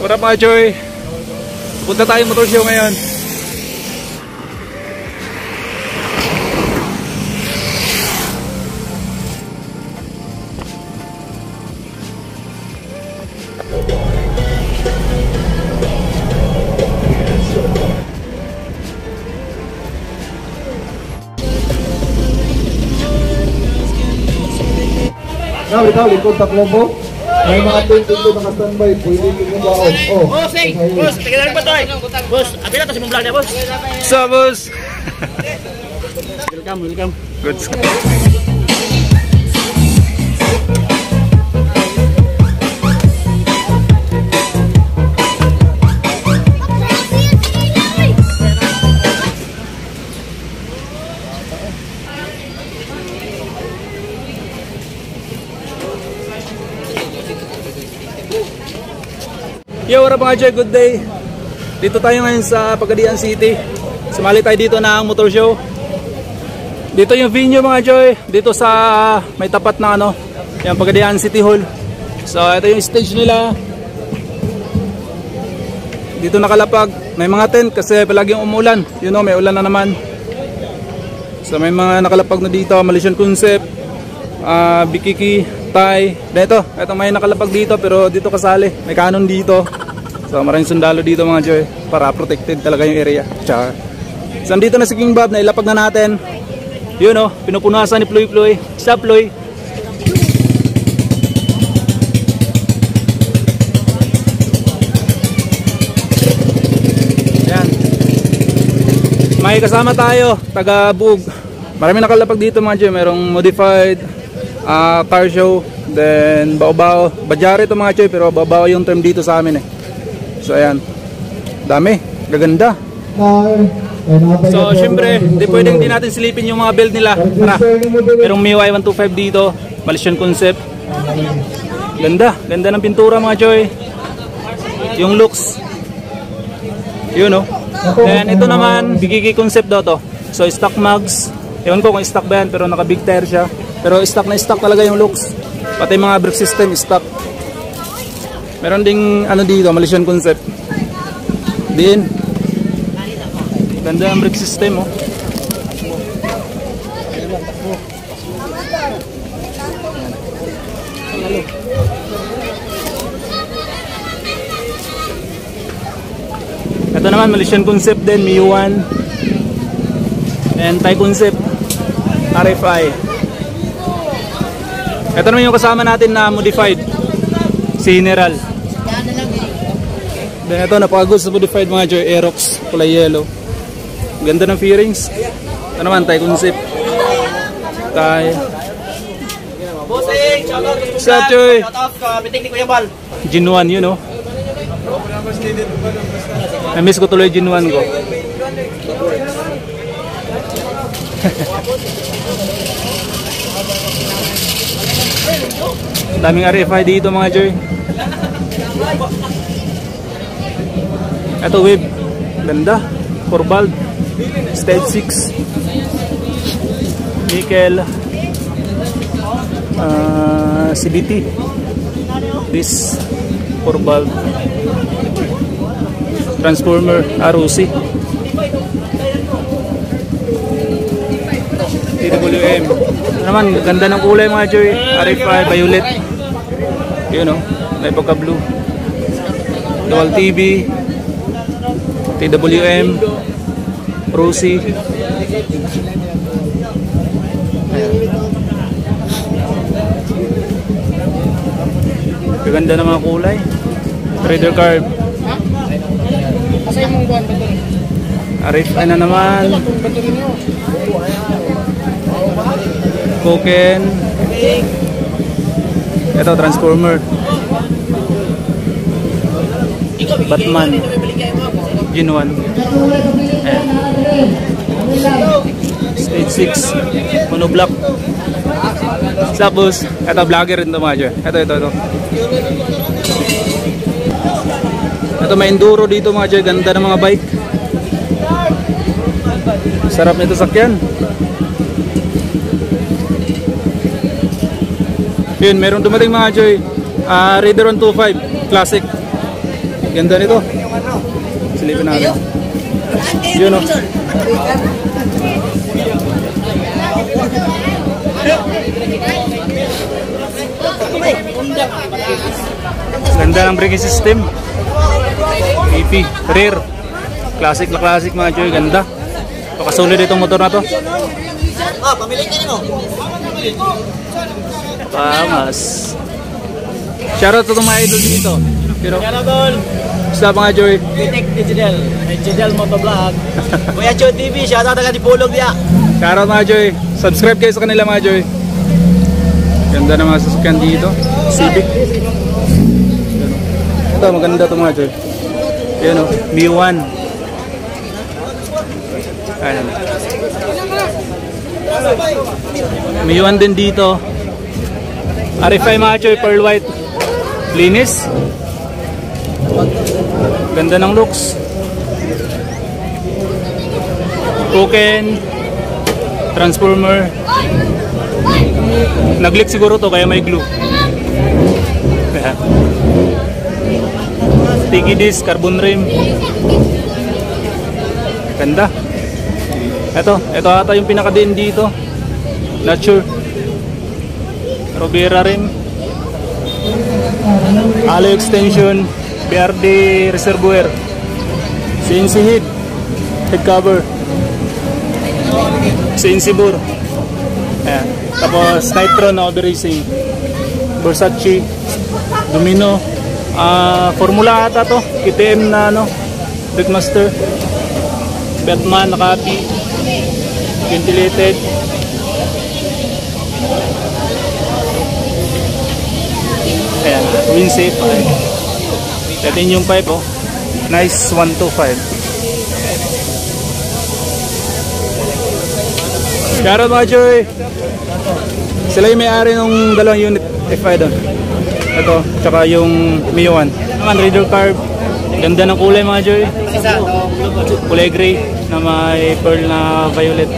What up mga Choy? Punta tayo motor show ngayon. Ikaw, kontak Lobo. May mga tent dito naka-standby. Pwede yung baon. Boss, hey! Boss, tignan ba ito eh? Boss, abila ito si mong vlog niya, boss. So, boss! Welcome. Good. Yo, what up mga Choy? Good day. Dito tayo ngayon sa Pagadian City. Sumali tayo dito ng motor show. Dito yung venue mga Choy. Dito sa may tapat na yung Pagadian City Hall. So ito yung stage nila. Dito nakalapag. May mga tent kasi palaging umulan. You know, may ulan na naman. So may mga nakalapag na dito. Malaysian Concept, Bikiki, Thai. Ito may nakalapag dito pero dito kasali. May Canon dito. So maraming sundalo dito mga Choy. Para protected talaga yung area. Tsaka so dito na si King Bob na ilapag na natin. Yun pinupunasan ni Ploy Ploy. Stop Ploy. Yan. May kasama tayo, taga Bug. Marami nakalapag dito mga Choy. Merong modified car show. Then bao-bao. Bajari ito mga Choy pero bao-bao yung term dito sa amin eh. So ayan. Dami. Gaganda. So syempre, di pwedeng di natin silipin yung mga build nila. Tara. Merong MIUI 125 dito, Malaysian Concept. Ganda, ganda ng pintura mga Choy. Yung looks. Yun Then ito naman, Bikiki Concept daw to. So stock mags. Ewan ko kung stock ba yan, pero naka big tire siya. Pero stock na stock talaga yung looks. Pati mga brake system stock. Meron ding dito, Malaysian Concept. Din. Ganda ang brake system Ito naman Malaysian Concept din, MIUI 1 and Thai Concept RFI. Ito naman yung kasama natin na modified, si General. Then ito napaka-good sa modified mga Choy, Aerox, kulay yellow. Ganda ng fairings. Ito naman Thai Concept. Thai. Bossing, shoutout kay What's up, Choy? Shoutout ka, bitik ni Kuya Bal. Jinwan, Na-miss ko tuloy Jinwan ko. Daming RFI dito mga Choy. Ito wave. Ganda. 4 valve. Stage 6. Nickel. CBT. This 4 valve. Transformer. ROC. TWM. Naman, ganda ng kulay mga Choy. RFI, violet. Yun may pagka blue. Dual TV. TWM. ROC. Ganda ng mga kulay. Trader card. RFI na naman. Koken. Ito transformer. Batman. Jinwan. Stage 6. Monoblock. Tapos, ito vlogger rin ito mga Choy. Ito. Ito may enduro dito mga Choy. Ganda ng mga bike. Sarap nito sakyan. Yun, meron dumating mga Choy. Raider 125 Classic. Ganda nito. Silipin natin. Yun o. Ganda ng braking system. AP, rear. Classic na classic mga Joy. Ganda. Pakasolid itong motor na to. Pamili ka nyo. Pamas. Shoutout sa itong mga idol dito. Pero, Shoutout. basta mga Joy. Pitik Digital. Digital Motovlog. Kuya Cho TV. Shoutout agad ipulog niya. Shoutout mga Joy. Subscribe kayo sa kanila mga Joy. Ganda ng mga sasakyan dito. Civic. Ito maganda ito mga Joy. Yan o. Mi1. Ayan. Mi1 din dito. RFI mga Joy. Pearl white. Linis. Ganda ng looks. Token. Transformer. Nag-leak siguro to kaya may glue. Sticky disc, carbon rim. Ganda. Ito ata yung pinaka-din dito. Not sure. Rovera rim. Alloy extension. BRD reservoir. CNC head cover. CNC bore. Ayan. Tapos nitro na over racing. Versace. Domino. Formula ata to. KTM na ano. Brickmaster. Batman na copy. Ventilated. Ayan. Windsafe. Ayan yung pipe oh. Nice 125. Shoutout mga Joy. Sila yung may-ari ng dalawang unit FI doon. Ito, tsaka yung Mi1. Naman, reader carb. Ganda ng kulay mga Joy. Kulay gray na may pearl na violet.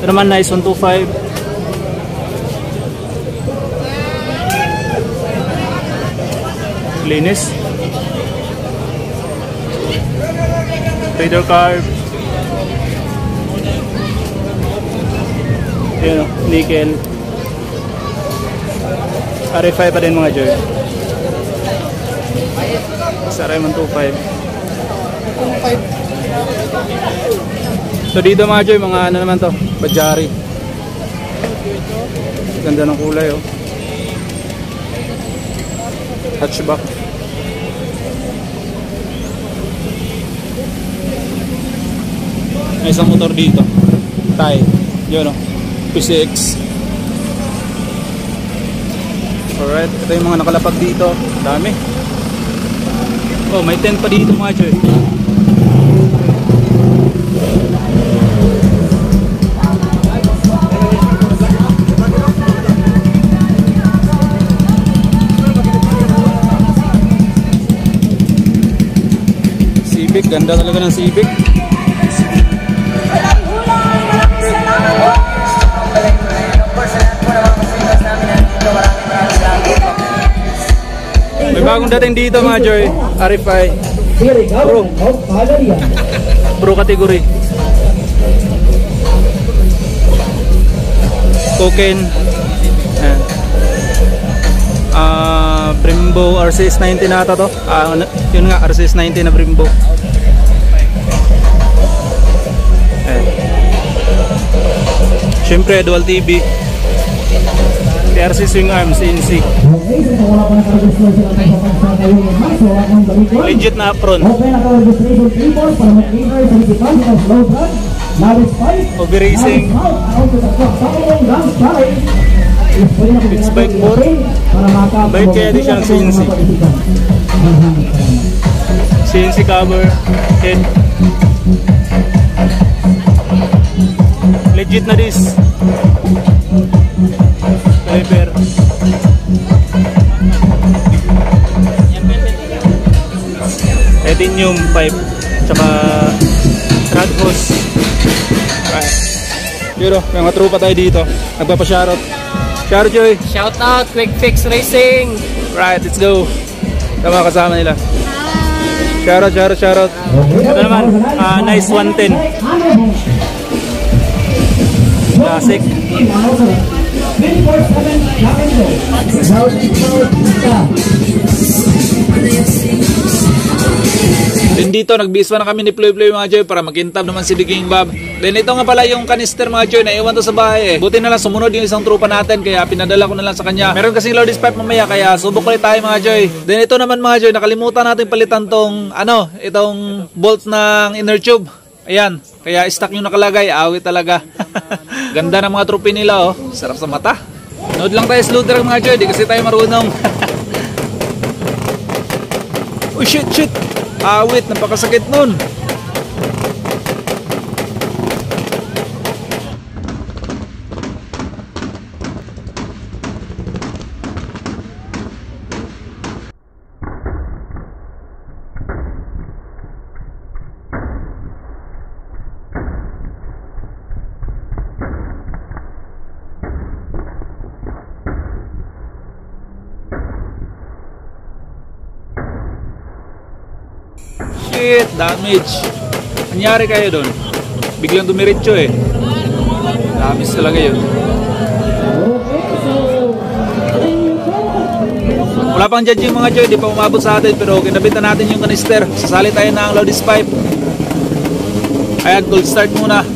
Ito naman, nice 125. Linis. Reader carb. Yun o, nickel. RFI pa din mga Joy. Sa Raymond 25. So dito mga Joy, mga ano naman to, Bajari. Ganda ng kulay oh. Hatchback. May isang motor dito. Thai. Yun o. PCX. Alright. Ito yung mga nakalapag dito. Dami. Oh, may tent pa dito mga Joy. Civic. Ganda talaga ng Civic. May bagong dating dito mga Joy. RFI Pro category. Token. Brembo RCS 90 na ata to. Yun nga, RCS 90 na Brembo. Siyempre dual TV. TRC swing arm, CNC. Legit na apron. Over racing. Fixed bike board. Bike kaya di siyang CNC. CNC cover. Head. Legit na disc. Driver. Titanium pipe. Tsaka rod hose. Pero may mga trupa tayo dito. Nagpapashoutout. Shout out, Joy. Shout out, Quick Fix Racing. Right, let's go. Tama kasama nila. Shout out. Ito naman, nice 110. Classic. Then dito, nagbiswa na kami ni Ploy mga Joy para makintab naman si The King Bob. Then ito nga pala yung kanister mga Joy, naiwan to sa bahay eh. Buti na lang sumunod yung isang trupa natin kaya pinadala ko na lang sa kanya. Meron kasing Lord's Pipe mamaya kaya subok ulit tayo mga Joy. Then ito naman mga Joy, nakalimutan natin palitan tong itong bolt ng inner tube. Ayan, kaya stock yung nakalagay, awit talaga. Ganda ng mga trupi nila oh, sarap sa mata. Nood lang tayo slow drag mga Joy, di kasi tayo marunong. Oh shit. Awit, napakasakit nun. Shit, damage. Nangyari kayo doon? Biglang dumiretso eh. Damage talaga yun. Wala pang judging mga Joy, di pa umabot sa atin pero kinabitan natin yung kanister. Sasali tayo ng Lord's Pipe. Ayan, cold start muna.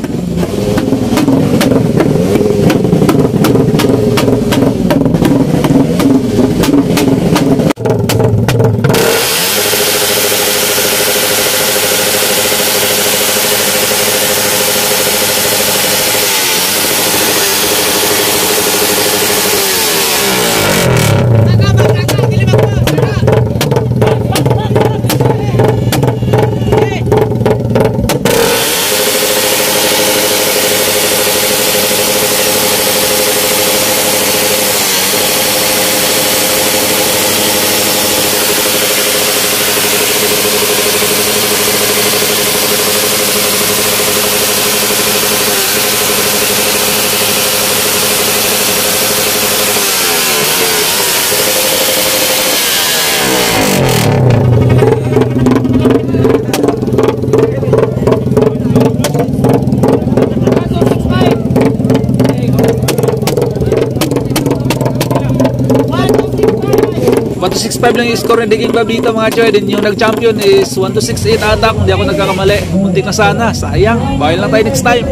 lang yung score ni The King Bob dito mga Choy. Then yung nag-champion is 1268 ata kung di ako nagkakamali. Muntik na sana, sayang. Bahay lang tayo next time.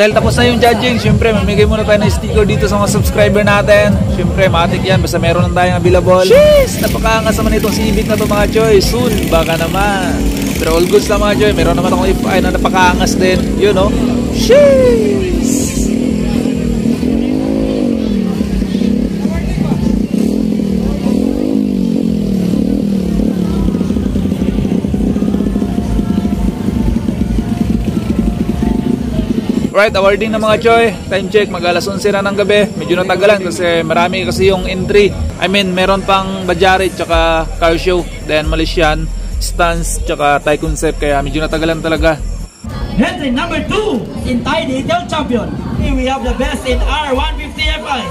Dahil tapos na yung judging, syempre mamigay muna tayo ng sticker dito sa mga subscriber natin. Syempre matik yan, basta meron lang tayong available. Jeez! Napakaangas naman itong Civic na to mga Choy. Soon, baka naman. Pero all goods lang mga Choy. Meron naman akong ifay na napakaangas din. You know? Jeez! Right, awarding na mga Choy. Time check, mag-alas 11 na ng gabi. Medyo natagalan kasi marami kasi yung entry. I mean, meron pang Bajari tsaka car show. Then Malaysian, Stance tsaka Thai Concept. Kaya medyo natagalan talaga. Entry number 2 in Thai Detail Champion. Here we have the best in R150 FI.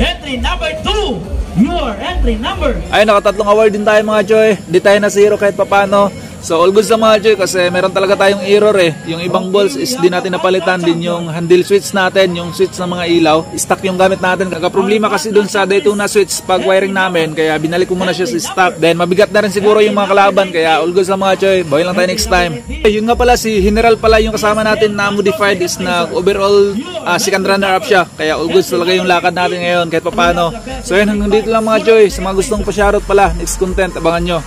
Entry number 2, your for entry number. Ay, nakatatlong award din tayo mga Choy. Di tayo na zero kahit papano. So all goods lang mga Choy kasi meron talaga tayong error eh. Yung ibang balls is di natin napalitan din yung handle switch natin, yung switch ng mga ilaw. Stock yung gamit natin. Kakaproblema kasi dun sa Daytona switch pag wiring namin. Kaya binalik ko muna siya sa stock. Then mabigat na rin siguro yung mga kalaban. Kaya all goods lang mga Choy. Boy lang tayo next time. Yun nga pala, si General pala yung kasama natin na modified is na overall second runner up siya. Kaya all goods talaga yung lakad natin ngayon kahit papano. So yun, hanggang dito lang mga Choy. Sa mga gustong pa-shoutout pala, next content, abangan nyo.